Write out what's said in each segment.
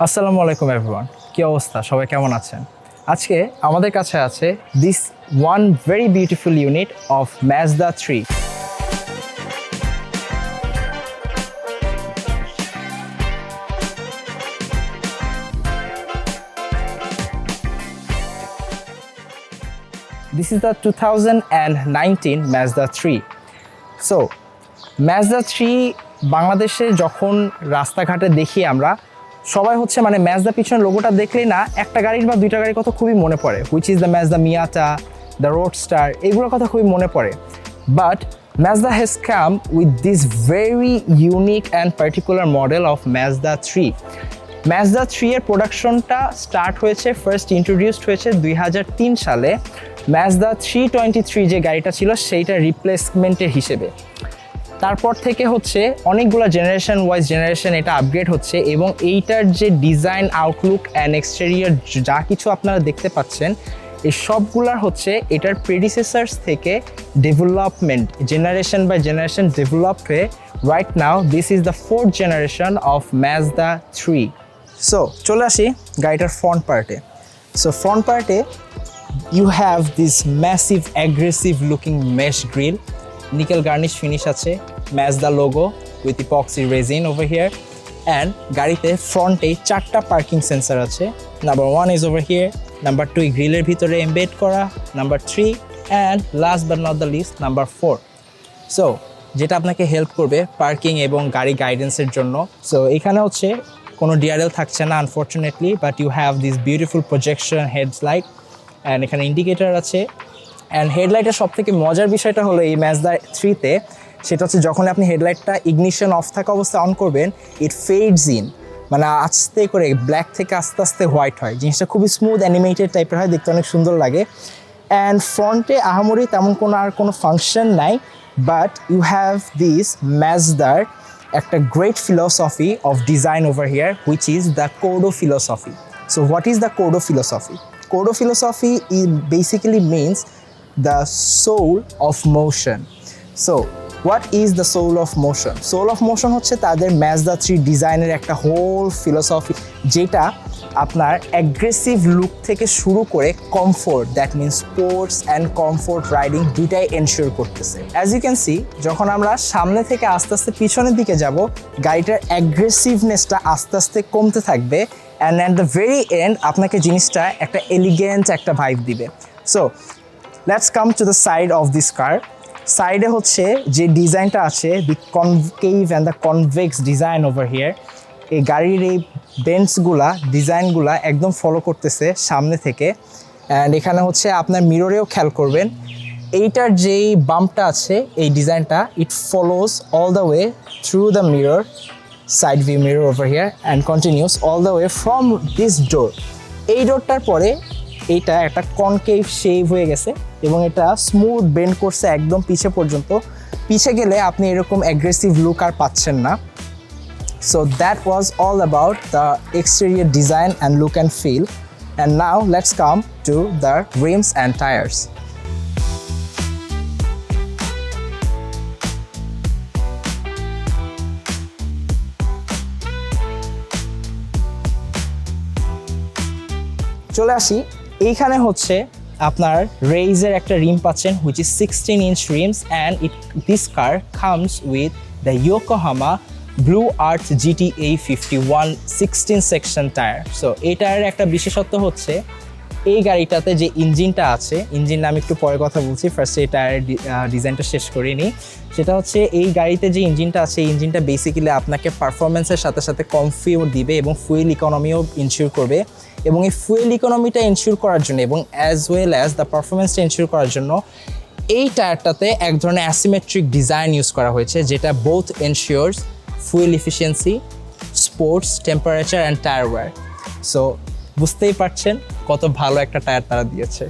আসসালামু আলাইকুম এভরিওয়ান, কি অবস্থা? সবাই কেমন আছেন? আজকে আমাদের কাছে আছে this one very beautiful unit of Mazda 3. This is the 2019 Mazda 3. So, Mazda 3 বাংলাদেশে যখন রাস্তাঘাটে দেখি আমরা, সবাই হচ্ছে মানে Mazda পিছনের লোগোটা দেখলেই না একটা গাড়ির বা দুইটা গাড়ির কথা খুবই মনে পড়ে, which is the Mazda Miata, the roadster, এগুলোর কথা খুবই মনে পড়ে। But Mazda has come with this very unique and particular model of Mazda 3. Mazda 3 এর প্রোডাকশনটা স্টার্ট হয়েছে, ফার্স্ট ইন্ট্রোডিউসড হয়েছে 2003 সালে Mazda 323 যে গাড়িটা ছিল সেইটা রিপ্লেসমেন্টের হিসেবে। তারপর থেকে হচ্ছে অনেকগুলো জেনারেশন এটা আপগ্রেড হচ্ছে এবং এইটার যে ডিজাইন, আউটলুক অ্যান্ড এক্সটেরিয়র যা কিছু আপনারা দেখতে পাচ্ছেন, এই সবগুলার হচ্ছে এটার প্রেডিসেসার্স থেকে development, generation by generation developed হয়ে right now this is the 4th generation of Mazda 3. So চলে আসি গাড়িটার ফ্রন্ট পার্টে। সো ফ্রন্ট পার্টে you have this massive aggressive looking mesh grille, nickel garnish finish আছে, Mazda logo with epoxy resin over here, and গাড়িতে ফ্রন্টে 4টা parking sensor আছে। Number 1 is over here, number 2 গ্রিলের ভিতরে এমবেড করা, number 3 and last but not the least number 4. So যেটা আপনাকে হেল্প করবে পার্কিং এবং গাড়ি গাইডেন্সের জন্য। সো এখানে হচ্ছে কোনো ডিআরএল থাকছে না unfortunately, but you have this beautiful projection headlight and এখানে ইন্ডিকেটার আছে। অ্যান্ড হেডলাইটের সব থেকে মজার বিষয়টা হলো এই Mazda 3-তে, সেটা হচ্ছে যখন আপনি হেডলাইটটা ইগনিশন অফ থাকা অবস্থায় অন করবেন, ইট ফেডস ইন, মানে আস্তে করে ব্ল্যাক থেকে আস্তে আস্তে হোয়াইট হয়। জিনিসটা খুবই স্মুথ অ্যানিমেটেড টাইপের হয়, দেখতে অনেক সুন্দর লাগে। অ্যান্ড ফ্রন্টে আহামরি তেমন কোনো ফাংশন নাই, বাট ইউ হ্যাভ দিস Mazdaর একটা great philosophy of design over here, which is the KODO philosophy. So what is the KODO philosophy? KODO philosophy basically means the soul of motion. So what is the soul of motion? Soul of motion হচ্ছে তাদের Mazda 3 ডিজাইনের একটা whole philosophy, যেটা আপনার aggressive look থেকে শুরু করে comfort, that means sports and comfort riding দুইটাই এনশিওর করতেছে। অ্যাজ ইউ ক্যান সি, যখন আমরা সামনে থেকে আস্তে আস্তে পিছনের দিকে যাব, গাড়িটার অ্যাগ্রেসিভনেসটা আস্তে আস্তে কমতে থাকবে, and at the very end আপনাকে জিনিসটা একটা এলিগেন্ট একটা ভাইব দিবে। So let's come to the side of this car. সাইডে হচ্ছে যে ডিজাইনটা আছে, the concave and the convex design over here, এই গাড়ির এই বেন্টসগুলা, ডিজাইনগুলা একদম ফলো করতেছে সামনে থেকে। অ্যান্ড এখানে হচ্ছে আপনার মিররেও খেয়াল করবেন, এইটার যেই বাম্পটা আছে, এই ডিজাইনটা it follows all the way through the mirror, side view mirror over here, and continues all the way from this door. এই ডোরটার পরে এইটা একটা কনকেভ শেভ হয়ে গেছে এবং এটা স্মুথ বেন্ড করছে একদম পিছে পর্যন্ত। পিছে গেলে আপনি এরকম অ্যাগ্রেসিভ লুক আর পাচ্ছেন না। So that was all about the exterior design and look and feel. And now let's come to the rims and tires. চলে আসি, এইখানে হচ্ছে আপনার রেইজের একটা রিম পাচ্ছেন, which is 16-inch rims, and this car comes with the Yokohama BluEarth GTA 51 16 section tyre. So এই টায়ারের একটা বিশেষত্ব হচ্ছে এই গাড়িটাতে যে ইঞ্জিনটা আছে, ইঞ্জিন আমি একটু পরে কথা বলছি, ফার্স্টে এই টায়ারের ডিজাইনটা শেষ করে নিই। সেটা হচ্ছে এই গাড়িতে যে ইঞ্জিনটা আছে, এই ইঞ্জিনটা বেসিক্যালি আপনাকে পারফরমেন্সের সাথে সাথে কমফিও দিবে এবং ফুয়েল ইকোনমিও ইনশিওর করবে। এবং এই ফুয়েল ইকোনমিটা ইনশিওর করার জন্য এবং অ্যাজ ওয়েল অ্যাজ দ্য পারফরমেন্সটা ইনশিওর করার জন্য এই টায়ারটাতে এক ধরনের অ্যাসিমেট্রিক ডিজাইন ইউজ করা হয়েছে, যেটা both ensures fuel efficiency, sports, temperature and tyre wear. So বুঝতেই পারছেন কত ভালো একটা টায়ার তারা দিয়েছে।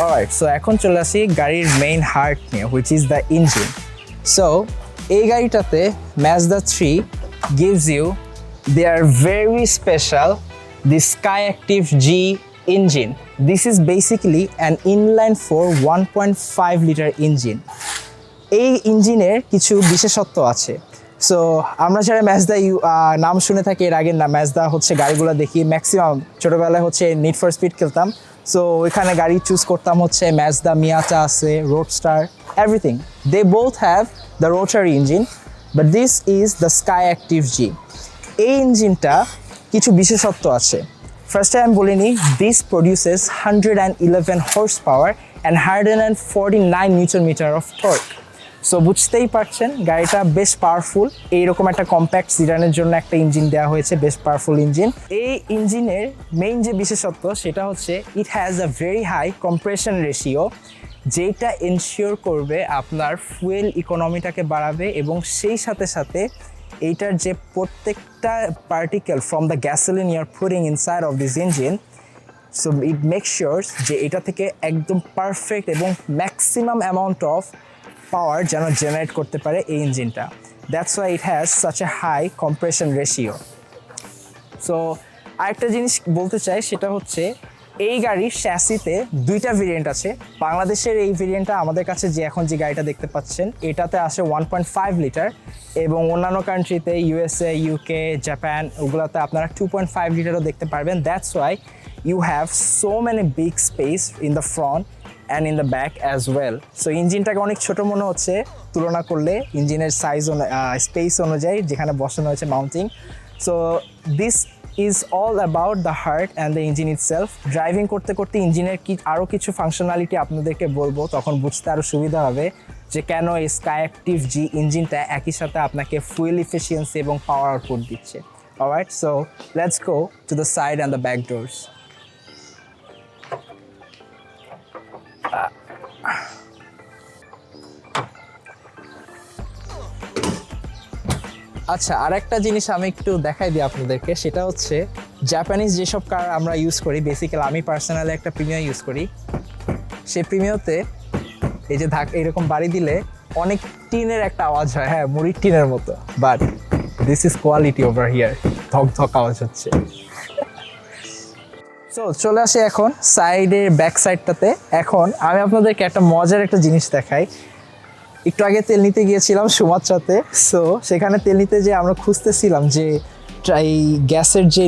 অলরাইট, সো এখন চলে আসি গাড়ির মেইন হার্ট নিয়ে, which is the engine. So এই গাড়িটাতে Mazda 3 gives you their very special the Skyactiv G engine. This is basically an inline 4 1.5 liter engine. এই ইঞ্জিনের কিছু বিশেষত্ব আছে। সো আমরা যারা ম্যাজদা নাম শুনে থাকি এর আগে, না ম্যাজদা হচ্ছে গাড়িগুলো দেখি ম্যাক্সিমাম ছোটোবেলায় হচ্ছে নিড ফর স্পিড খেলতাম, সো ওইখানে গাড়ি চুজ করতাম হচ্ছে ম্যাজদা মিয়াচা আছে, roadster, everything. They both have the rotary engine, but this is the Skyactiv-G। এই ইঞ্জিনটা কিছু বিশেষত্ব আছে। ফার্স্টে আমি বলে নিই, this produces 111 horsepower and 149 newton metre of torque. So বুঝতেই পারছেন গাড়িটা বেশ পাওয়ারফুল। এইরকম একটা কম্প্যাক্ট সিডানের জন্য একটা ইঞ্জিন দেওয়া হয়েছে, বেশ পাওয়ারফুল ইঞ্জিন। এই ইঞ্জিনের মেইন যে বিশেষত্ব সেটা হচ্ছে it has a very high compression ratio, যেটা এনশিওর করবে আপনার ফুয়েল ইকোনমিটাকে বাড়াবে এবং সেই সাথে সাথে এইটার যে প্রত্যেকটা particle from the gasoline you are putting inside of this engine, so it make sure যে এটা থেকে একদম পারফেক্ট এবং ম্যাক্সিমাম অ্যামাউন্ট অফ পাওয়ার যেন জেনারেট করতে পারে এই ইঞ্জিনটা। That's why it has such a high compression ratio. So আরেকটা জিনিস বলতে চাই, সেটা হচ্ছে এই গাড়ির শ্যাসিতে দুইটা ভেরিয়েন্ট আছে। বাংলাদেশের এই ভেরিয়েন্টটা আমাদের কাছে যে এখন যে গাড়িটা দেখতে পাচ্ছেন এটাতে আসে 1.5 লিটার, এবং অন্যান্য কান্ট্রিতে ইউএসএ, ইউকে, জাপান ওগুলোতে আপনারা 2.5 লিটারও দেখতে পারবেন। That's why you have so many big space in the front and in the back as well. So ইঞ্জিনটাকে অনেক ছোটো মনে হচ্ছে তুলনা করলে ইঞ্জিনের সাইজ স্পেস অনুযায়ী যেখানে বসানো হয়েছে mounting. So this is all about the heart and the engine itself. Driving করতে করতে ইঞ্জিনের আরও কিছু ফাংশনালিটি আপনাদেরকে বলবো, তখন বুঝতে আরও সুবিধা হবে যে কেন এই Skyactiv-G ইঞ্জিনটা একই সাথে আপনাকে ফুয়েল এফিসিয়েন্সি এবং পাওয়ার আউটপুট দিচ্ছে। Alright, so let's go to the side and the back doors. আচ্ছা, আরেকটা জিনিস আমি একটু দেখাই দিই আপনাদেরকে, সেটা হচ্ছে জাপানিজ যেসব কার আমরা ইউজ করি, বেসিক্যালি আমি পার্সোনালি একটা প্রিমিয়াম ইউজ করি, সেই প্রিমিয়ামতে এই যে এরকম বাড়ি দিলে অনেক টিনের একটা আওয়াজ হয়, হ্যাঁ মুড়ির টিনের মতো, but this is quality over here, ধক ধক আওয়াজ হচ্ছে। সো চলে আসে এখন সাইডের ব্যাক সাইডটাতে। এখন আমি আপনাদেরকে একটা মজার একটা জিনিস দেখাই। একটু আগে তেল নিতে গিয়েছিলাম সুমাত্রাতে, সো সেখানে তেল নিতে যে আমরা খুঁজতেছিলাম যে এই গ্যাসের যে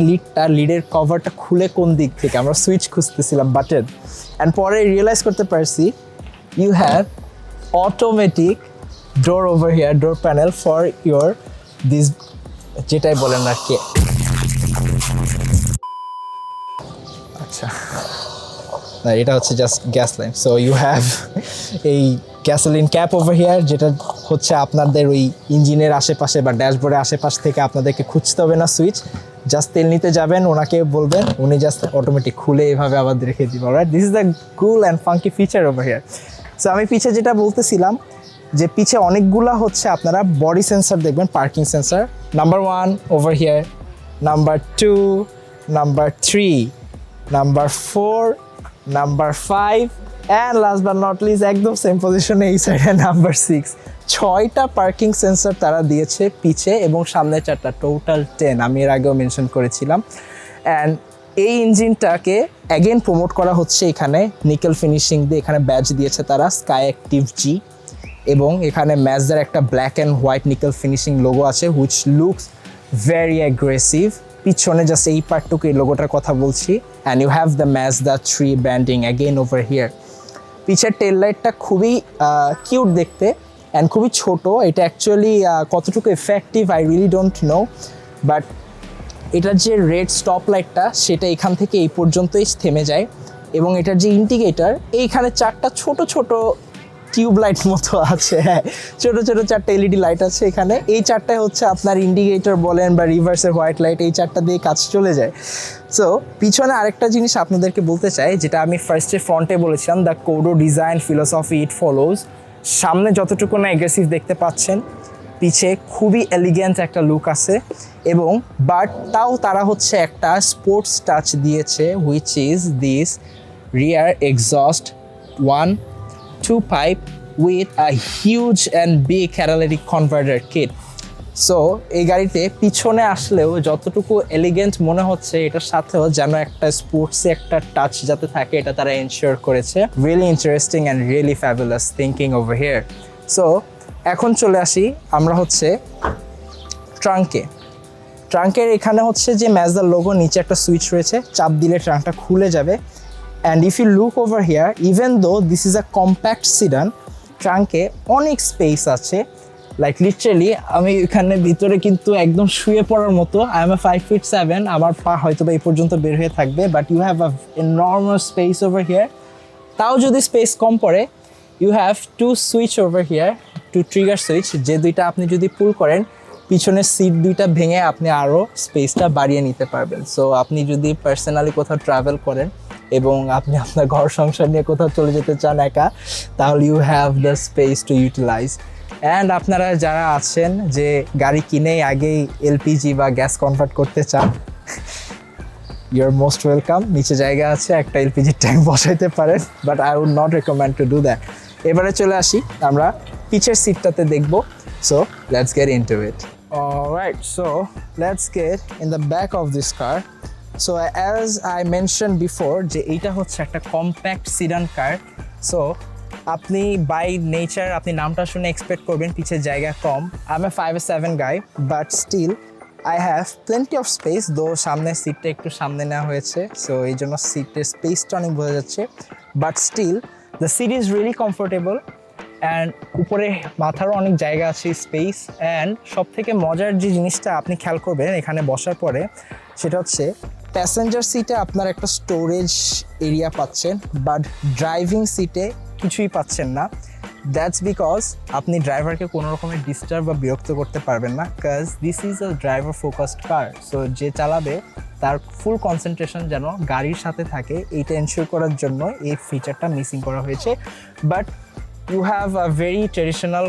লিডের কভারটা খুলে কোন দিক থেকে, আমরা সুইচ খুঁজতেছিলাম বাটন, অ্যান্ড পরে রিয়েলাইজ করতে পারছি you have automatic door over here, door panel for your this, যেটাই বলেন আর কি। আচ্ছা, না এটা হচ্ছে just gas line. So you have এই গ্যাসোলিন ক্যাপ ওভার হিয়ার, যেটা হচ্ছে আপনাদের ওই ইঞ্জিনের আশেপাশে বা ড্যাশবোর্ডের আশেপাশ থেকে আপনাদেরকে খুঁজতে হবে না সুইচ, জাস্ট তেল নিতে যাবেন, ওনাকে বলবেন, উনি জাস্ট অটোমেটিক খুলে এইভাবে আবার রেখে দিবেন। Alright, this is the cool and funky feature over here. So আমি পিছে যেটা বলতেছিলাম যে পিছে অনেকগুলা হচ্ছে আপনারা বডি সেন্সার দেখবেন, parking sensor, number 1 over here, number 2, number 3, number 4, number 5, and last but not least একদম সেম পজিশনে এই সাইডে নাম্বার 6। 6টা পার্কিং সেন্সর তারা দিয়েছে পিছে এবং সামনে 4টা, টোটাল 10 আমি এর আগেও মেনশন করেছিলাম। অ্যান্ড এই ইঞ্জিনটাকে অ্যাগেন প্রমোট করা হচ্ছে এখানে নিকেল ফিনিশিং দিয়ে, এখানে ব্যাজ দিয়েছে তারা Skyactiv-G, এবং এখানে ম্যাজদার একটা black and white nickel finishing logo আছে হুইচ লুকস ভেরি অ্যাগ্রেসিভ। পিছনে জাস্ট এই পার্টটুকু এই লোগোটার কথা বলছি, and you have the Mazda3 branding again over here. পিছের টেল লাইটটা খুবই কিউট দেখতে অ্যান্ড খুবই ছোট, এটা অ্যাকচুয়ালি কতটুকু effective I really don't know, but এটার যে রেড স্টপ লাইটটা সেটা এখান থেকে এই পর্যন্তই থেমে যায়, এবং এটার যে ইন্ডিকেটার এইখানে 4টা ছোট ছোট টিউব লাইট মতো আছে, হ্যাঁ ছোটো ছোটো 4টা এলইডি লাইট আছে এখানে। এই 4টায় হচ্ছে আপনার ইন্ডিকেটর বলেন বা রিভার্সের হোয়াইট লাইট, এই 4টা দিয়ে কাজ চলে যায়। সো পিছনে আরেকটা জিনিস আপনাদেরকে বলতে চাই, যেটা আমি ফ্রন্টে বলেছিলাম, the kodo design philosophy it follows. সামনে যতটুকু না এগ্রেসিভ দেখতে পাচ্ছেন, পিছে খুবই এলিগেন্ট একটা লুক আছে, এবং বাট তাও তারা হচ্ছে একটা স্পোর্টস টাচ দিয়েছে, which is this rear exhaust 1-2 pipe with a huge and big catalytic converter kit. So এই গাড়িতে পিছনে আসলেও যতটুকু এলিগেন্ট মনে হচ্ছে এটার সাথেও যেন একটা স্পোর্টসে একটা টাচ যাতে থাকে এটা তারা এনশিওর করেছে। Really interesting and really fabulous thinking over here. So এখন চলে আসি আমরা হচ্ছে ট্রাঙ্কের এখানে হচ্ছে যে ম্যাজদার লোগো, নিচে একটা সুইচ রয়েছে, চাপ দিলে ট্রাঙ্কটা খুলে যাবে। And if you look over here, even though this is a compact sedan, ট্রাঙ্কে অনেক স্পেস আছে। লাইক লিটারালি আমি এখানে ভিতরে কিন্তু একদম শুয়ে পড়ার মতো। আই এম 5'7", আমার পা হয়তো বা এই পর্যন্ত বের হয়ে থাকবে, but you have a enormous space over here. তাও যদি স্পেস কম পড়ে, you have to switch over here, to trigger switch, যে দুইটা আপনি যদি পুল করেন পিছনের সিট দুইটা ভেঙে আপনি আরও স্পেসটা বাড়িয়ে নিতে পারবেন। সো আপনি যদি পার্সোনালি কোথাও ট্রাভেল করেন এবং আপনি আপনার ঘর সংসার নিয়ে কোথাও চলে যেতে চান একা, তাহলে you have the space to utilise. And আপনারা যারা আছেন যে গাড়ি কিনেই আগেই এলপিজি বা গ্যাস কনভার্ট করতে চান, ইউ আর মোস্ট ওয়েলকাম। নিচে জায়গা আছে, একটা এলপিজি ট্যাঙ্ক বসাইতে পারেন, but I would not recommend to do that. এবারে চলে আসি আমরা পিছের সিটটাতে দেখব। So let's get into it. Alright, so let's get in the back of this car. So as I mentioned before, যে এইটা হচ্ছে একটা কম্প্যাক্ট সিডান কার। সো আপনি বাই নেচার আপনি নামটা শুনে এক্সপেক্ট করবেন পিছে জায়গা কম। I am a 5'7" guy, but still I have plenty of space. Though সামনের সিটটা একটু সামনে নেওয়া হয়েছে, সো এই জন্য সিটের স্পেসটা অনেক বোঝা যাচ্ছে, but still the seat is really comfortable. And উপরে মাথারও অনেক জায়গা আছে, স্পেস। অ্যান্ড সব থেকে মজার যে জিনিসটা আপনি খেয়াল করবেন এখানে বসার পরে, সেটা হচ্ছে প্যাসেঞ্জার সিটে আপনার একটা স্টোরেজ এরিয়া পাচ্ছেন, বাট ড্রাইভিং সিটে কিছুই পাচ্ছেন না। দ্যাটস বিকজ আপনি ড্রাইভারকে কোনো রকমের ডিস্টার্ব বা বিরক্ত করতে পারবেন না, কাজ this is a driver focused car. So যে চালাবে তার ফুল কনসেন্ট্রেশন যেন গাড়ির সাথে থাকে, এইটা এনশিওর করার জন্য এই ফিচারটা মিসিং করা হয়েছে। But you have a very traditional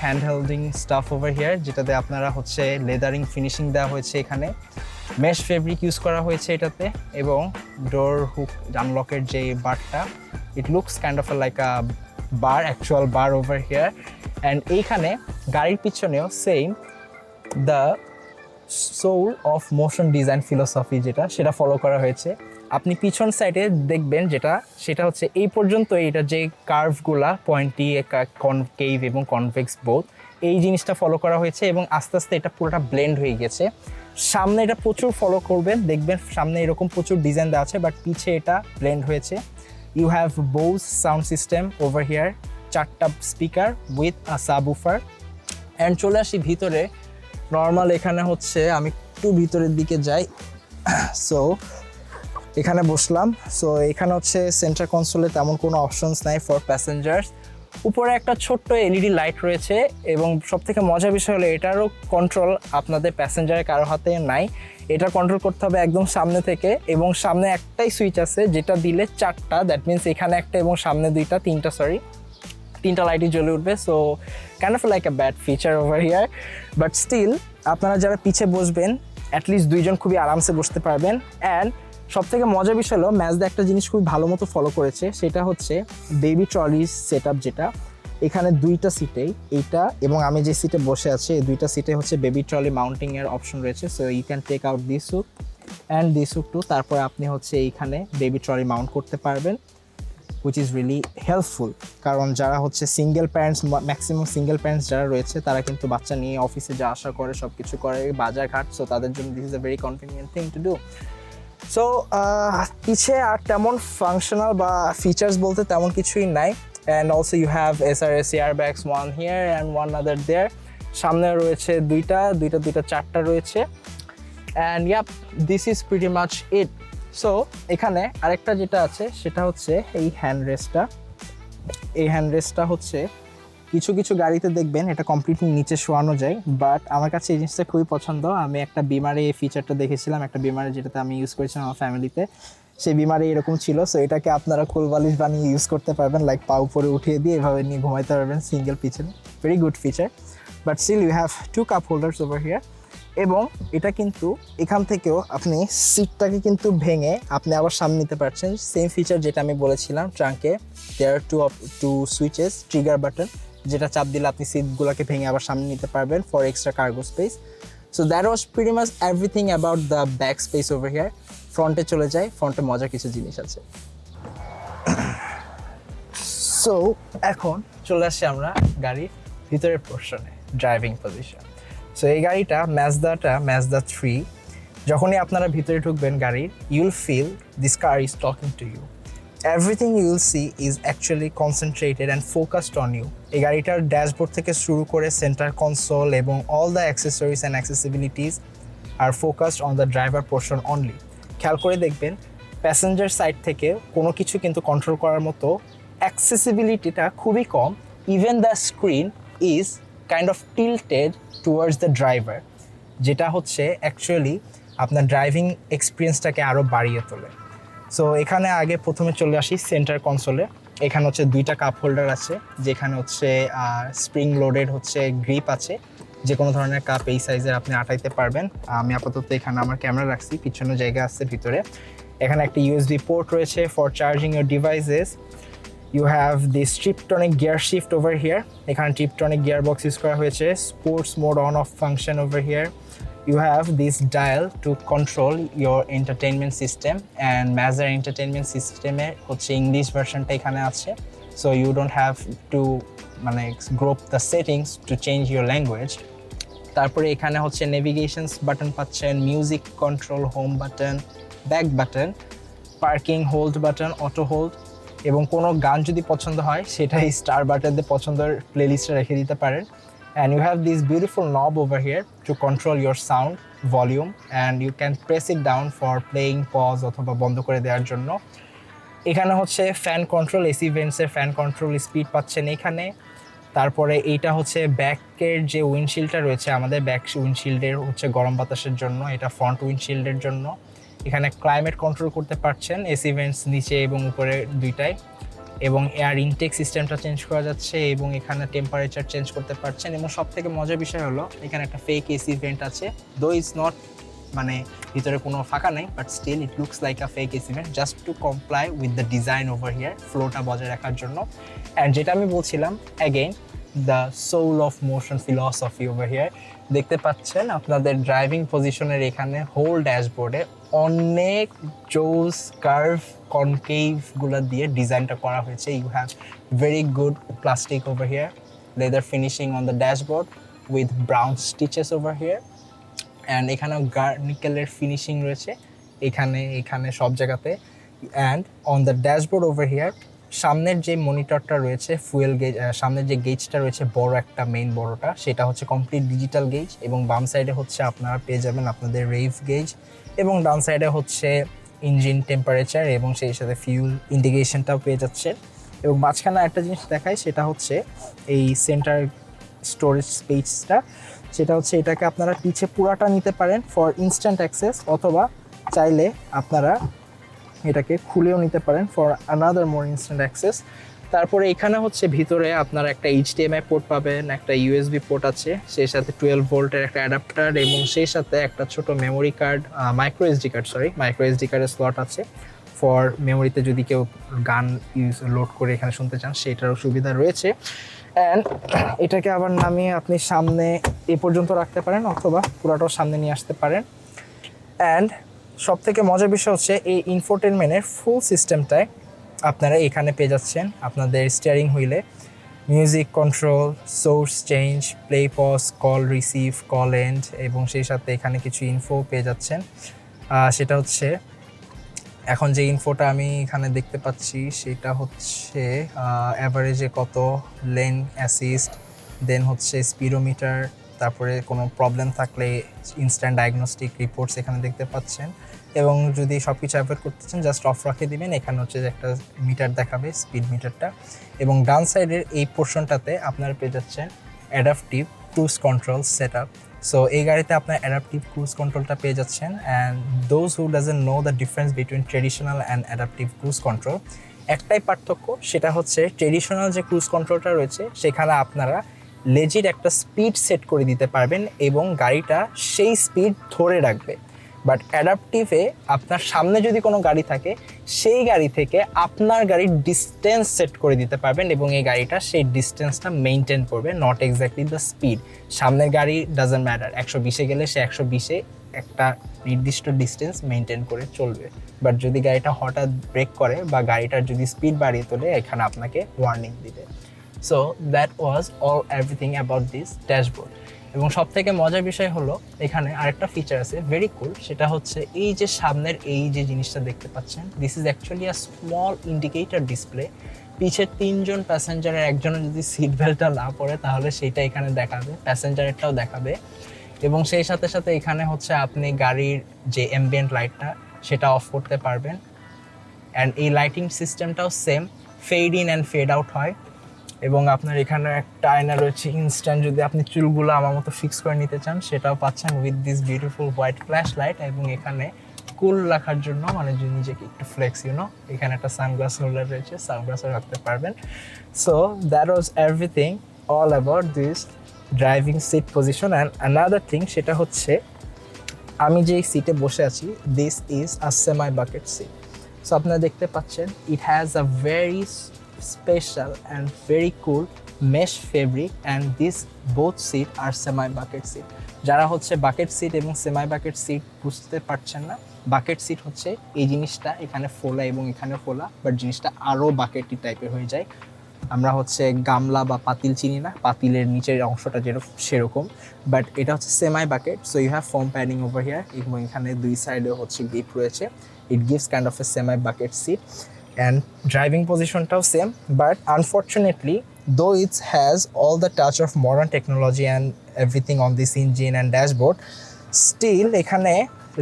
hand holding stuff over here, যেটাতে আপনারা হচ্ছে লেদারিং ফিনিশিং দেওয়া হয়েছে, এখানে মেশ ফেব্রিক ইউজ করা হয়েছে এটাতে, এবং ডোর হুক আনলকের যে বারটা, it looks kind of like a bar, actual bar over here. And এইখানে গাড়ির পিছনেও same the soul of motion design philosophy যেটা, সেটা ফলো করা হয়েছে। আপনি পিছন সাইডে দেখবেন সেটা হচ্ছে এই পর্যন্ত এটা যে কার্ভগুলা পয়েন্টি, কনকেভ এবং কনভেক্স বোথ, এই জিনিসটা ফলো করা হয়েছে এবং আস্তে আস্তে এটা পুরোটা ব্লেন্ড হয়ে গেছে। সামনে এটা প্রচুর ফলো করবেন, দেখবেন সামনে এরকম প্রচুর ডিজাইন দেওয়া আছে, বাট পিছে এটা ব্লেন্ড হয়েছে। You have Bose sound system over here, 4টা speaker with a subwoofer. And চলে আসি ভিতরে। নর্মাল এখানে হচ্ছে আমি একটু ভিতরের দিকে যাই। সো এখানে বসলাম। সো এখানে হচ্ছে সেন্টার কনসোলে তেমন কোনো অপশনস নাই ফর প্যাসেঞ্জার্স। উপরে একটা ছোট্ট এলইডি লাইট রয়েছে, এবং সবথেকে মজার বিষয় হলো এটারও কন্ট্রোল আপনাদের প্যাসেঞ্জারের কারো হাতে নাই। এটা কন্ট্রোল করতে হবে একদম সামনে থেকে, এবং সামনে একটাই সুইচ আছে যেটা দিলে 4টা, দ্যাট মিনস এখানে একটা এবং সামনে তিনটা লাইটই জ্বলে উঠবে। So kind of like a bad feature over here, but still আপনারা যারা পিছে বসবেন অ্যাটলিস্ট 2জন খুবই আরামসে বসতে পারবেন। অ্যান্ড সব থেকে মজার বিষয় হলো ম্যাজদা একটা জিনিস খুবই ভালো মতো ফলো করেছে, সেটা হচ্ছে বেবি ট্রলির সেট আপ, যেটা এখানে 2টা সিটেই, এইটা এবং আমি যে সিটে বসে আছি এই 2টা সিটে হচ্ছে বেবি ট্রলি মাউন্টিংয়ের অপশন রয়েছে। So you can take out this hook and this hook too, তারপরে আপনি হচ্ছে এইখানে বেবি ট্রলি মাউন্ট করতে পারবেন, হুইচ ইজ রিয়েলি হেল্পফুল। কারণ যারা হচ্ছে single parents, maximum single parents যারা রয়েছে তারা কিন্তু বাচ্চা নিয়ে অফিসে যা আসা করে, সব কিছু করে, বাজার ঘাট, সো তাদের জন্য this is a very convenient thing to do. So পিছে আর তেমন ফাংশনাল বা ফিচার্স বলতে তেমন কিছুই নাই। And also you have SRS airbags, 1 here and 1 other there. সামনে রয়েছে দুইটা 4টা রয়েছে। And yup, this is pretty much it. So এখানে আরেকটা যেটা আছে সেটা হচ্ছে এই হ্যান্ড রেস্টটা হচ্ছে কিছু গাড়িতে দেখবেন এটা কমপ্লিটলি নিচে শোয়ানো যায়, বাট আমার কাছে এই জিনিসটা খুবই পছন্দ। আমি একটা বিমারে এই ফিচারটা দেখেছিলাম, একটা বিমারে যেটাতে আমি ইউজ করেছিলাম আমার ফ্যামিলিতে, সেই বিমারে এরকম ছিল। সো এটাকে আপনারা কোলবালিশ বানিয়ে ইউজ করতে পারবেন, লাইক পা উপরে উঠিয়ে দিয়ে এভাবে নিয়ে ঘুমাইতে পারবেন সিঙ্গেল পিছনে, very good feature. But still you have 2 cup holders over here. এবং এটা কিন্তু এখান থেকেও আপনি সিটটাকে কিন্তু ভেঙে আপনি আবার সামনে নিতে পারছেন, সেম ফিচার যেটা আমি বলেছিলাম ট্রাঙ্কে। There to switches, trigger button, যেটা চাপ দিলে আপনি সিটগুলোকে ভেঙে আবার সামনে নিতে পারবেন for extra cargo space. So that was pretty much everything about the back space over here. ফ্রন্টে চলে যাই, ফ্রন্টে মজার কিছু জিনিস আছে। সো এখন চলে আসছি আমরা গাড়ির ভিতরের পোর্শনে, ড্রাইভিং পজিশন। সো এই গাড়িটা Mazda 3, যখনই আপনারা ভিতরে ঢুকবেন গাড়ির, you'll feel this car is talking to you. Everything you'll see is actually concentrated and focused on you. এই গাড়িটার ড্যাশবোর্ড থেকে শুরু করে সেন্টার কনসোল এবং all the accessories and accessibilities are focused on the driver portion only. খেয়াল করে দেখবেন passenger side থেকে কোনো কিছু কিন্তু কন্ট্রোল করার মতো অ্যাক্সেসিবিলিটিটা খুবই কম। Even the screen is kind of tilted towards the driver, যেটা হচ্ছে অ্যাকচুয়ালি আপনার ড্রাইভিং এক্সপিরিয়েন্সটাকে আরও বাড়িয়ে তোলে। সো এখানে আগে প্রথমে চলে আসি সেন্টার কনসোলে। এখানে হচ্ছে 2টা কাপ হোল্ডার আছে, যেখানে হচ্ছে স্প্রিং লোডেড হচ্ছে গ্রিপ আছে, যে কোনো ধরনের কাপ এই সাইজের আপনি আটাইতে পারবেন। আমি আপাতত এখানে আমার ক্যামেরা রাখছি, পিছনে জায়গা আছে ভিতরে। এখানে একটা ইউএসবি পোর্ট রয়েছে for charging your devices. You have this Triptonic gear shift over here. এখানে Triptonic gearbox ইউজ করা হয়েছে। Sports mode on off function over here. You have this dial to control your entertainment system, and Mazda entertainment system এর হচ্ছে English ভার্সনটা এখানে আছে, so you don't have to মানে group the settings to change your language. তারপরে এখানে হচ্ছে নেভিগেশনস button পাচ্ছেন, music control, home button, back button, parking hold button, auto hold, এবং কোনো গান যদি পছন্দ হয় সেটাই স্টার বাটন দিয়ে পছন্দের প্লেলিস্টে রেখে দিতে পারেন। And you have this beautiful knob over here to control your sound volume, and you can press it down for playing, pause অথবা বন্ধ করে দেওয়ার জন্য। এখানে হচ্ছে ফ্যান কন্ট্রোল, এসি ভেন্টসের ফ্যান কন্ট্রোল স্পিড পাচ্ছেন এখানে। তারপরে এইটা হচ্ছে ব্যাকের যে উইন্ডশিল্ডটা রয়েছে আমাদের, ব্যাক উইন্ডশিল্ডের হচ্ছে গরম বাতাসের জন্য, এটা ফ্রন্ট উইন্ডশিল্ডের জন্য। এখানে ক্লাইমেট কন্ট্রোল করতে পারছেন, এসি ভেন্টস নিচে এবং উপরে দুইটাই, এবং এয়ার ইনটেক সিস্টেমটা চেঞ্জ করা যাচ্ছে, এবং এখানে টেম্পারেচার চেঞ্জ করতে পারছেন। এবং সব থেকে মজার বিষয় হলো এখানে একটা ফেক এসি ভেন্ট আছে, দো ইজ নট মানে ভিতরে কোনো ফাঁকা নেই, but still it looks like a fake AC vent, just to comply with the design over here, ফ্লোটা বজায় রাখার জন্য। অ্যান্ড যেটা আমি বলছিলাম again, the soul of motion philosophy over here. দেখতে পাচ্ছেন আপনাদের ড্রাইভিং পজিশনের এখানে হোল ড্যাশবোর্ডে অনেক জোস কার্ভ কনকেভগুলো দিয়ে ডিজাইনটা করা হয়েছে। You have very good plastic over here, leather finishing on the dashboard with brown stitches over here, and এখানেও গার্নিকেলের ফিনিশিং রয়েছে এখানে সব জায়গাতে। And on the dashboard over here সামনের যে মনিটরটা রয়েছে, ফুয়েল গেজ, সামনের যে গেজটা রয়েছে বড় একটা, মেইন বড়টা, সেটা হচ্ছে কমপ্লিট ডিজিটাল গেজ, এবং বাম সাইডে হচ্ছে আপনারা পেয়ে যাবেন আপনাদের রেভ গেজ, এবং ডান সাইডে হচ্ছে ইঞ্জিন টেম্পারেচার এবং সেই সাথে ফিউল ইন্ডিকেশনটাও পেয়ে যাচ্ছেন। এবং মাঝখানে একটা জিনিস দেখায়, সেটা হচ্ছে এই সেন্টার স্টোরেজ স্পেসটা, সেটা হচ্ছে এটাকে আপনারা পিছে পুরাটা নিতে পারেন ফর ইনস্ট্যান্ট অ্যাক্সেস, অথবা চাইলে আপনারা এটাকে খুলেও নিতে পারেন for another more instant access. তারপরে এখানে হচ্ছে ভিতরে আপনারা একটা HDMI পোর্ট পাবেন, একটা USB পোর্ট আছে, সেই সাথে 12 ভোল্টের একটা অ্যাডাপ্টার, এবং সেই সাথে একটা ছোট মেমোরি কার্ড, মাইক্রো এসডি কার্ডের স্লট আছে ফর মেমোরিতে যদি কেউ গান লোড করে এখানে শুনতে চান সেটারও সুবিধা রয়েছে। অ্যান্ড এটাকে আবার নামিয়ে আপনি সামনে এ পর্যন্ত রাখতে পারেন, অথবা পুরাটাও সামনে নিয়ে আসতে পারেন। অ্যান্ড সব থেকে মজার বিষয় হচ্ছে এই ইনফোটেনমেন্টের ফুল সিস্টেমটায় আপনারা এখানে পেয়ে যাচ্ছেন আপনাদের স্টিয়ারিং হুইলে music control, source change, play pause, call receive, call end, এবং সেই সাথে এখানে কিছু ইনফো পেয়ে যাচ্ছেন। সেটা হচ্ছে এখন যে ইনফোটা আমি এখানে দেখতে পাচ্ছি সেটা হচ্ছে অ্যাভারেজে কত, লেন অ্যাসিস্ট, দেন হচ্ছে স্পিডোমিটার, তারপরে কোনো প্রবলেম থাকলে ইনস্ট্যান্ট ডায়াগনস্টিক রিপোর্টস এখানে দেখতে পাচ্ছেন। এবং যদি সব কিছু অ্যাভয়েড করতে চান জাস্ট অফ রাখে দিবেন, এখানে হচ্ছে যে একটা মিটার দেখাবে, স্পিড মিটারটা। এবং ডান সাইডের এই পোর্শনটাতে আপনারা পেয়ে যাচ্ছেন adaptive cruise control set up. So এই গাড়িতে আপনার অ্যাডাপটিভ ক্রুজ কন্ট্রোলটা পেয়ে যাচ্ছেন। And those who doesn't know the difference between traditional and adaptive cruise control, একটাই পার্থক্য, সেটা হচ্ছে ট্রেডিশনাল যে ক্রুজ কন্ট্রোলটা রয়েছে সেখানে আপনারা লেজির একটা স্পিড সেট করে দিতে পারবেন এবং গাড়িটা সেই স্পিড ধরে রাখবে। বাট অ্যাডাপটিভে আপনার সামনে যদি কোনো গাড়ি থাকে সেই গাড়ি থেকে আপনার গাড়ির ডিস্টেন্স সেট করে দিতে পারবেন এবং এই গাড়িটা সেই ডিস্টেন্সটা মেনটেন করবে, নট এক্স্যাক্টলি দ্য স্পিড। সামনের গাড়ি ডাজন্ট ম্যাটার, 120-এ গেলে সে 120-এ একটা নির্দিষ্ট ডিস্টেন্স মেনটেন করে চলবে। বাট যদি গাড়িটা হঠাৎ ব্রেক করে বা গাড়িটার যদি স্পিড বাড়িয়ে তোলে, এখানে আপনাকে ওয়ার্নিং দিবে। So that was all everything about this dashboard. এবং সব থেকে মজার বিষয় হলো এখানে আরেকটা ফিচার আছে ভেরি কুল, সেটা হচ্ছে এই যে সামনের এই যে জিনিসটা দেখতে পাচ্ছেন, this is actually a small indicator display. পিছের 3জন প্যাসেঞ্জারের একজনের যদি সিট বেল্টটা না পরে তাহলে সেইটা এখানে দেখাবে, প্যাসেঞ্জারেরটাও দেখাবে। এবং সেই সাথে সাথে এখানে হচ্ছে আপনি গাড়ির যে অ্যাম্বিয়েন্ট লাইটটা সেটা অফ করতে পারবেন। অ্যান্ড এই লাইটিং সিস্টেমটাও same, fade in and fade out হয়। এবং আপনার এখানে একটা আয়না রয়েছে ইনস্ট্যান্ট, যদি আপনি চুলগুলো আমার মতো ফিক্স করে নিতে চান সেটাও পাচ্ছেন with this beautiful white flash light. এবং এখানে কুল রাখার জন্য মানে যদি নিজেকে একটু ফ্লেক্স এখানে একটা সানগ্লাস হোল্ডার রয়েছে, সানগ্লাসও রাখতে পারবেন। So that was everything all about this driving seat position. And another thing, সেটা হচ্ছে আমি যেই সিটে বসে আছি, this is a semi bucket seat. So আপনারা দেখতে পাচ্ছেন it has a very special and very cool mesh fabric, and these both seat are semi bucket seat. যারা হচ্ছে বাকেট সিট এবং সেমাই বাকেট সিট বুঝতে পারছেন না, বাকেট সিট হচ্ছে এই জিনিসটা এখানে ফোলা এবং এখানে ফোলা, বাট জিনিসটা আরও বাকেটি টাইপের হয়ে যায়। আমরা হচ্ছে গামলা বা পাতিল চিনি না, পাতিলের নিচের অংশটা যেরকম সেরকম, বাট এটা হচ্ছে semi bucket. So you have foam padding over here এবং এখানে দুই সাইডে হচ্ছে গ্রিপ রয়েছে। It gives kind of a semi bucket seat. And driving positionটাও same, but unfortunately though it has all the touch of modern technology and everything on this engine and dashboard, still এখানে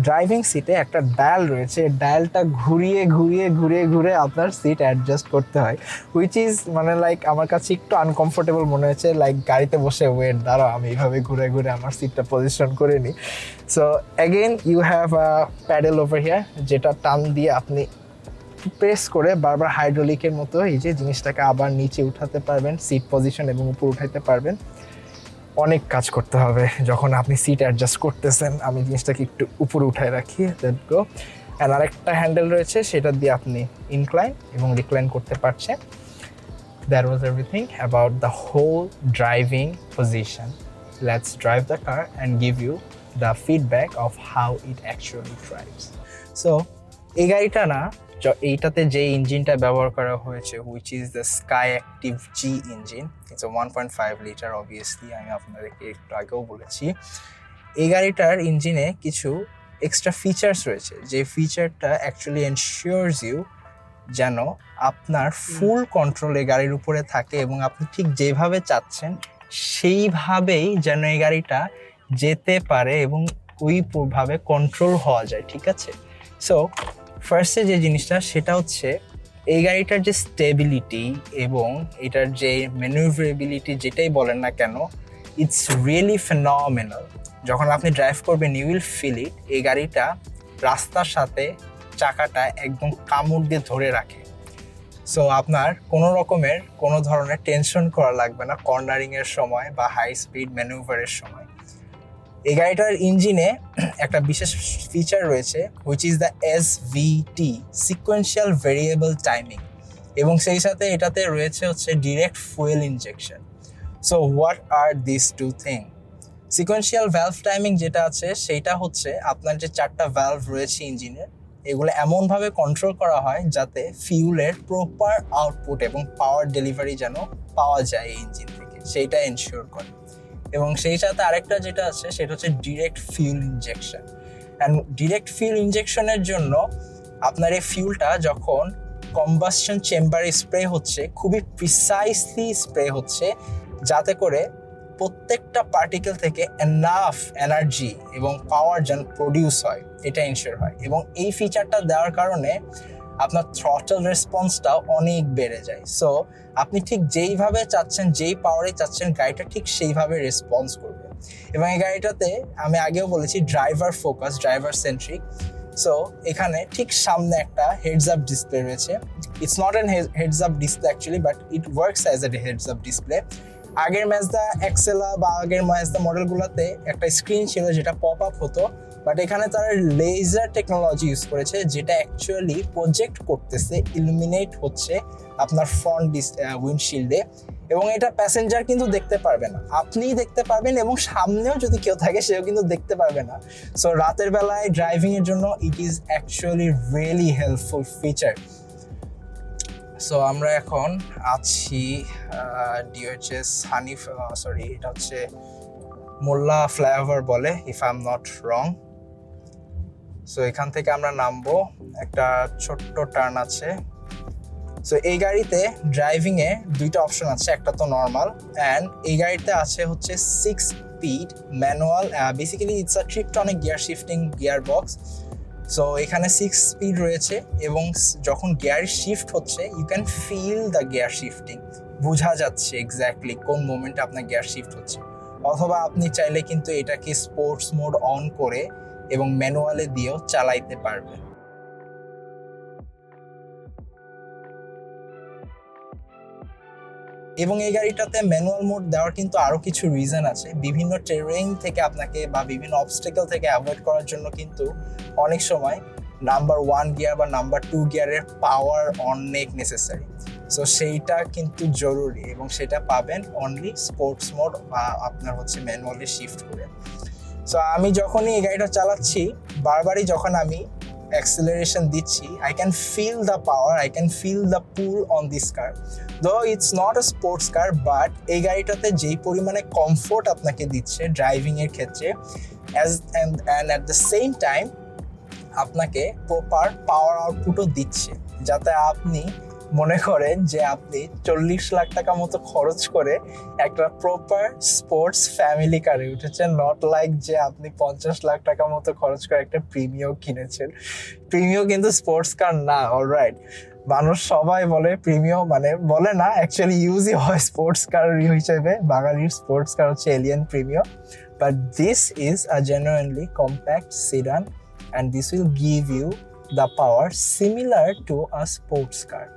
driving সিটে একটা dial রয়েছে, ডায়ালটা ঘুরিয়ে আপনার seat adjust করতে হয়, which is মানে লাইক আমার কাছে একটু আনকমফোর্টেবল মনে হয়েছে। লাইক গাড়িতে বসে ওয়েট দাঁড়াও আমি এইভাবে ঘুরে আমার সিটটা পজিশন করে নিই। So again you have a paddle over here, যেটা টান দিয়ে আপনি প্রেস করে বারবার হাইড্রোলিকের মতো এই যে জিনিসটাকে আবার নিচে উঠাতে পারবেন, সিট পজিশন এবং উপর উঠাইতে পারবেন। অনেক কাজ করতে হবে যখন আপনি সিট অ্যাডজাস্ট করতেছেন। আমি জিনিসটাকে একটু উপরে উঠায় রাখি, দ্যাট গো। অ্যান্ড আরেকটা হ্যান্ডেল রয়েছে, সেটা দিয়ে আপনি ইনক্লাইন এবং রিক্লাইন করতে পারছেন। That was everything about the whole driving position. Let's drive the car and give you the feedback of how it actually drives. So এই গাড়িটা না, এইটাতে যে ইঞ্জিনটা ব্যবহার করা হয়েছে, which is the Skyactiv G engine, it's 1.5 litre. Obviously আমি আপনাদেরকে একটু আগেও বলেছি এই গাড়িটার ইঞ্জিনে কিছু এক্সট্রা ফিচার্স রয়েছে, যে ফিচারটা অ্যাকচুয়ালি এনশিওরস ইউ যেন আপনার ফুল কন্ট্রোল এই গাড়ির উপরে থাকে এবং আপনি ঠিক যেভাবে চাচ্ছেন সেইভাবেই যেন এই গাড়িটা যেতে পারে এবং ওইভাবে কন্ট্রোল হওয়া যায়, ঠিক আছে? সো ফার্স্টে যে জিনিসটা সেটা হচ্ছে এই গাড়িটার যে স্টেবিলিটি এবং এটার যে ম্যানুভারেবিলিটি, যেটাই বলেন না কেন, ইটস রিয়েলি ফেনোমেনাল। যখন আপনি ড্রাইভ করবেন ইউ উইল ফিল ইট। এই গাড়িটা রাস্তার সাথে চাকাটা একদম কামড় দিয়ে ধরে রাখে। সো আপনার কোনো ধরনের টেনশন করা লাগবে না কর্নারিংয়ের সময় বা হাই স্পিড ম্যানুভারের সময়। এই গাড়িটার ইঞ্জিনে একটা বিশেষ ফিচার রয়েছে, which is the SVT, sequential variable timing, এবং সেই সাথে এটাতে রয়েছে হচ্ছে direct fuel injection. So what are this two thing? Sequential valve timing যেটা আছে সেইটা হচ্ছে আপনার যে 4টা ভ্যালভ রয়েছে ইঞ্জিনের, এগুলো এমনভাবে কন্ট্রোল করা হয় যাতে ফিউলের প্রপার আউটপুট এবং পাওয়ার ডেলিভারি যেন পাওয়া যায় এই ইঞ্জিন থেকে, সেইটা এনশিওর করে। এবং সেই সাথে আরেকটা যেটা আছে সেটা হচ্ছে direct fuel injection. And direct fuel ইনজেকশনের জন্য আপনার এই ফিউলটা যখন কম্বাসশন চেম্বারে স্প্রে হচ্ছে, খুবই প্রিসাইসলি স্প্রে হচ্ছে যাতে করে প্রত্যেকটা পার্টিকেল থেকে এনাফ এনার্জি এবং পাওয়ার যেন প্রডিউস হয়, এটা এনশিওর হয়। এবং এই ফিচারটা দেওয়ার কারণে আপনার থ্রটল রেসপন্সটাও অনেক বেড়ে যায়। সো আপনি ঠিক যেইভাবে চাচ্ছেন, যেই পাওয়ারে চাচ্ছেন, গাড়িটা ঠিক সেইভাবে রেসপন্স করবে। এবং এই গাড়িটাতে আমি আগেও বলেছি driver focus, driver centric. So এখানে ঠিক সামনে একটা হেডস আপ ডিসপ্লে রয়েছে। It's not an heads up display actually, but it works as a heads up display. আগের ম্যাজদা এক্সেলা বা আগের ম্যাজদা মডেলগুলোতে একটা স্ক্রিন ছিল যেটা পপ আপ হতো, বাট এখানে তারা লেজার টেকনোলজি ইউজ করেছে, যেটা অ্যাকচুয়ালি প্রজেক্ট করতেছে, ইলুমিনেট হচ্ছে আপনার ফ্রন্ট উইন্ডশিল্ডে, এবং এটা প্যাসেঞ্জার কিন্তু দেখতে পারবে না, আপনিই দেখতে পারবেন, এবং সামনেও যদি কেউ থাকে সেও কিন্তু দেখতে পারবে না। সো রাতের বেলায় ড্রাইভিং এর জন্য it is actually really helpful feature. So আমরা এখন আছি ডিওএইচএস হানিফ, সরি এটা হচ্ছে মোল্লা ফ্লাইওভার বলে, if I am not wrong. So এখান থেকে আমরা নামবো, একটা ছোট্ট টার্ন আছে। সো এই গাড়িতে ড্রাইভিংয়ে দুইটা অপশন আছে, একটা তো নর্মাল, অ্যান্ড এই গাড়িতে আছে হচ্ছে 6 speed manual, basically it's a tiptronic gear shifting gear box. So এখানে 6 স্পিড রয়েছে, এবং যখন গিয়ার শিফট হচ্ছে you can feel the gear shifting, বোঝা যাচ্ছে এক্স্যাক্টলি কোন মোমেন্টে আপনার গিয়ার শিফট হচ্ছে। অথবা আপনি চাইলে কিন্তু এটাকে স্পোর্টস মোড অন করে এবং ম্যানুয়ালে দিয়েও চালাইতে পারবেন। এবং এই গাড়িটাতে ম্যানুয়াল মোড দেওয়ার কিন্তু আরও কিছু রিজন আছে, বিভিন্ন টেরেইন থেকে আপনাকে বা বিভিন্ন অবস্টেকল থেকে অ্যাভয়েড করার জন্য কিন্তু অনেক সময় নাম্বার 1 গিয়ার বা নাম্বার 2 গিয়ারের পাওয়ার অনেক নেসেসারি। সো সেইটা কিন্তু জরুরি, এবং সেটা পাবেন অনলি স্পোর্টস মোড বা আপনার হচ্ছে ম্যানুয়ালি শিফট করে। সো আমি যখনই এই গাড়িটা চালাচ্ছি, বারবারই যখন আমি acceleration দিচ্ছি, I can feel the power, I can feel the pull on this car. Though it's not a sports car, but এই গাড়িটাতে যেই পরিমাণে কমফোর্ট আপনাকে দিচ্ছে ড্রাইভিং এর ক্ষেত্রে, and at the same time আপনাকে প্রপার পাওয়ার আউটপুটও দিচ্ছে, যাতে আপনি মনে করেন যে আপনি 40 লাখ টাকা মতো খরচ করে একটা প্রপার স্পোর্টস ফ্যামিলি কারে উঠেছেন, নট লাইক যে আপনি 50 লাখ টাকা মতো খরচ করে একটা প্রিমিও কিনেছেন। প্রিমিও কিন্তু স্পোর্টস কার না, অলরাইট। মানুষ সবাই বলে প্রিমিও, মানে বলে না, অ্যাকচুয়ালি ইউজই হয় স্পোর্টস কার হিসেবে। বাঙালির স্পোর্টস কার হচ্ছে alien Premio, but this is a genuinely compact sit down, and this will give you the power similar to a sports car.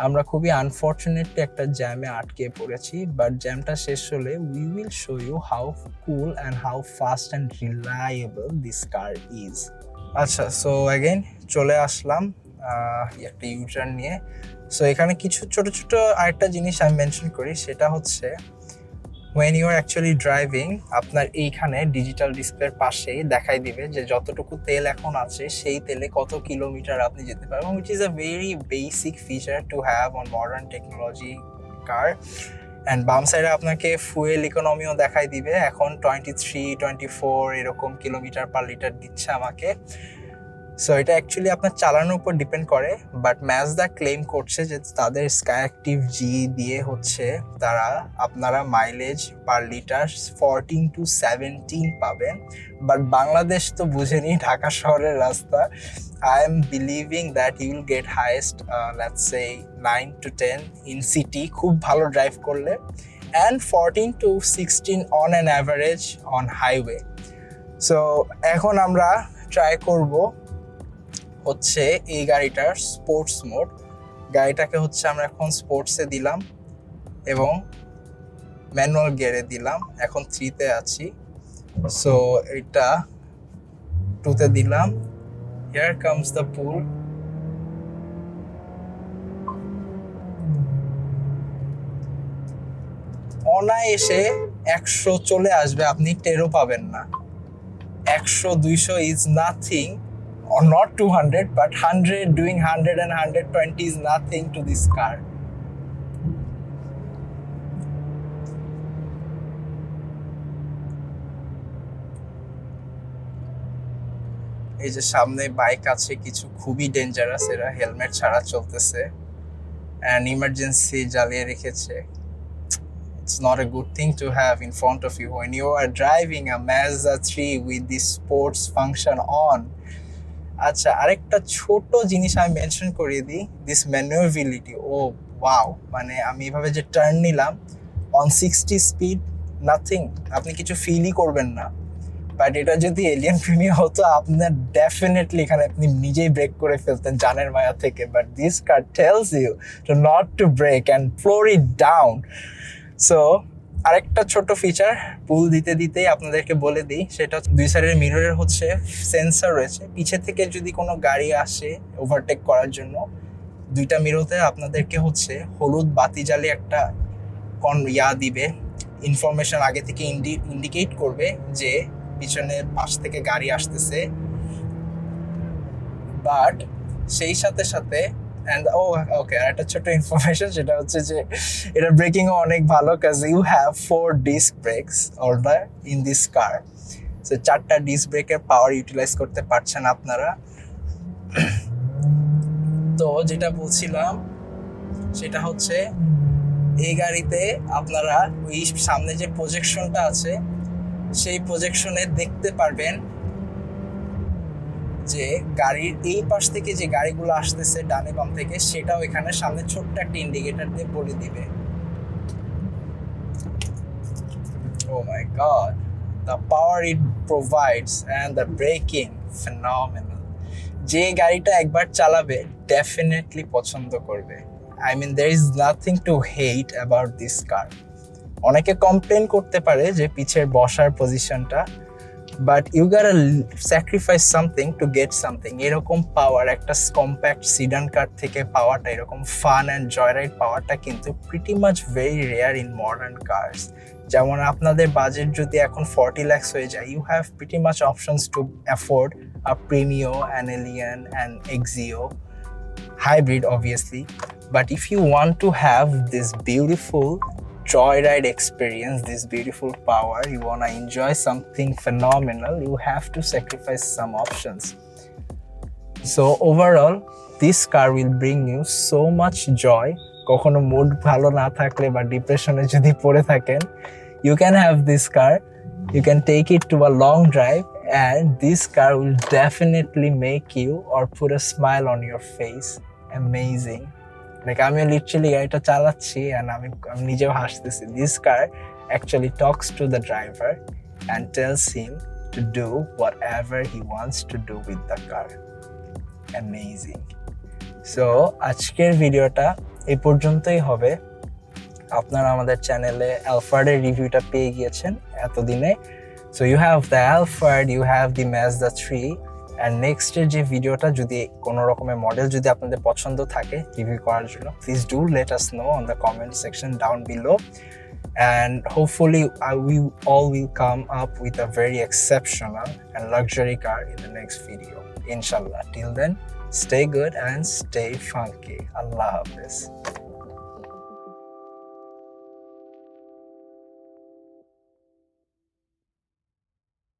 আমরা খুবই আনফরচুনেটলি একটা জ্যামে আটকে পড়েছি, বাট জ্যামটা শেষ হলে we will show you how cool and how fast and reliable this car is. আচ্ছা, so again চলে আসলাম একটা ইউটার্ন নিয়ে। সো এখানে কিছু ছোট ছোট আরেকটা জিনিস আমি মেনশন করি, সেটা হচ্ছে when you are actually driving, আপনার এইখানে ডিজিটাল ডিসপ্লের পাশেই দেখাই দিবে যে যতটুকু তেল এখন আছে সেই তেলে কত কিলোমিটার আপনি যেতে পারবেন, which is a very basic feature to have on modern technology car. And বাম সাইডে আপনাকে ফুয়েল ইকোনমিও দেখাই দিবে, এখন 23-24 এরকম কিলোমিটার পার লিটার দিচ্ছে আমাকে। সো এটা অ্যাকচুয়ালি আপনার চালানোর উপর ডিপেন্ড করে, বাট ম্যাজদা ক্লেম করছে যে তাদের Skyactiv-G দিয়ে হচ্ছে আপনারা মাইলেজ পার লিটার 14 to 17 পাবেন। বাট বাংলাদেশ তো বুঝেনি, ঢাকা শহরের রাস্তা, I am believing that you will get highest let's say 9 to 10 in city, খুব ভালো ড্রাইভ করলে, and 14 to 16 on an average on highway. So এখন আমরা ট্রাই করব হচ্ছে এই গাড়িটার স্পোর্টস মোড। গাড়িটাকে হচ্ছে আমরা এখন স্পোর্টসে দিলাম এবং ম্যানুয়াল গিয়ারে দিলাম, এখন 3-তে আছি। সো এটা 2-তে দিলাম, হিয়ার কামস দ্য পুল। অনায়াসে 100 চলে আসবে, আপনি টেরও পাবেন না। 100-200 is nothing, or not 200, but 100, doing 100 and 120 is nothing to this car. এই যে সামনে বাইক আছে কিছু, খুবই ডেঞ্জারাস, এরা হেলমেট ছাড়া চলতেছে and emergency জ্বালিয়ে রেখেছে। It's not a good thing to have in front of you when you are driving a Mazda3 with this sports function on. আচ্ছা, আরেকটা ছোট জিনিস আমি মেনশন করিয়ে দিই, দিস ম্যানুভাবিলিটি। ও ওয়াও, মানে আমি এভাবে যে টার্ন নিলাম অন 60 স্পিড, নাথিং, আপনি কিছু ফিলই করবেন না। বাট এটা যদি এলিয়ান প্রিমিয়ার হতো, আপনার ডেফিনেটলি এখানে আপনি নিজেই ব্রেক করে ফেলতেন জানের মায়া থেকে। But this car tells you to not to brake and floor it down. So আরেকটা ছোট ফিচার পুল দিতে দিতেই আপনাদেরকে বলে দিই, সেটা হচ্ছে দুই সাইডের মিররের হচ্ছে সেন্সর রয়েছে। পিছে থেকে যদি কোনো গাড়ি আসে ওভারটেক করার জন্য, দুইটা মিররতে আপনাদেরকে হচ্ছে হলুদ বাতি জ্বালিয়ে একটা দিবে, ইনফরমেশন আগে থেকে ইন্ডিকেট করবে যে পিছনের পাশ থেকে গাড়ি আসতেছে। বাট সেই সাথে সাথে একটা ছোট ইনফরমেশন, সেটা হচ্ছে যে এটা ব্রেকিংও অনেক ভালো, কাজ you have 4 disc brakes order in this car. So 4টা ডিস্ক ব্রেকের পাওয়ার ইউটিলাইজ করতে পারছেন আপনারা। তো যেটা বলছিলাম সেটা হচ্ছে এই গাড়িতে আপনারা ওই সামনে যে প্রজেকশনটা আছে সেই প্রজেকশনে দেখতে পারবেন যে গাড়ির এই পাশ থেকে যে গাড়িগুলো আসতেছে ডানে বাম থেকে, সেটাও এখানে সামনে ছোট্ট একটা ইন্ডিকেটর দিয়ে বলে দিবে। Oh my god, the power it provides and the braking phenomenal. যে গাড়িটা একবার চালাবে ডেফিনেটলি পছন্দ করবে। I mean there is nothing to hate about this car. অনেকে কমপ্লেন করতে পারে যে পিছের বসার পজিশনটা, but you gotta sacrifice something to get something. এরকম পাওয়ার একটা কম্প্যাক্ট সিডান কার থেকে পাওয়াটা, এরকম ফান অ্যান্ড জয়রাইড পাওয়াটা কিন্তু pretty much very rare in modern cars. যেমন আপনাদের বাজেট যদি এখন 40 lakhs হয়ে যায়, you have pretty much options to afford a Premio, an Allion and Axio hybrid obviously. But if you want to have this beautiful joyride experience, this beautiful power, you want to enjoy something phenomenal, you have to sacrifice some options. So overall this car will bring you so much joy. কখনো mood ভালো না থাকলে বা ডিপ্রেশনে যদি পড়ে থাকেন, you can have this car, you can take it to a long drive, and this car will definitely make you or put a smile on your face. Amazing. Like আমি লিটারালি গাড়িটা চালাচ্ছি and আমি নিজেও হাসতেছি। This car actually talks to the driver and tells him to do whatever he wants to do with the car. Amazing. So আজকের ভিডিওটা এই পর্যন্তই হবে। আপনারা আমাদের চ্যানেলে অ্যালফার্ডের রিভিউটা পেয়ে গিয়েছেন এতদিনে। So you have the Alphard, you have the Mazda 3, and next এর যে ভিডিওটা যদি কোনো রকমের মডেল যদি আপনাদের পছন্দ থাকে রিভিউ করার জন্য, please do let us know on the comment section down below, and hopefully we all will come up with a very exceptional and luxury car in the next video, inshallah. Till then, stay good and stay funky. Allah Hafiz.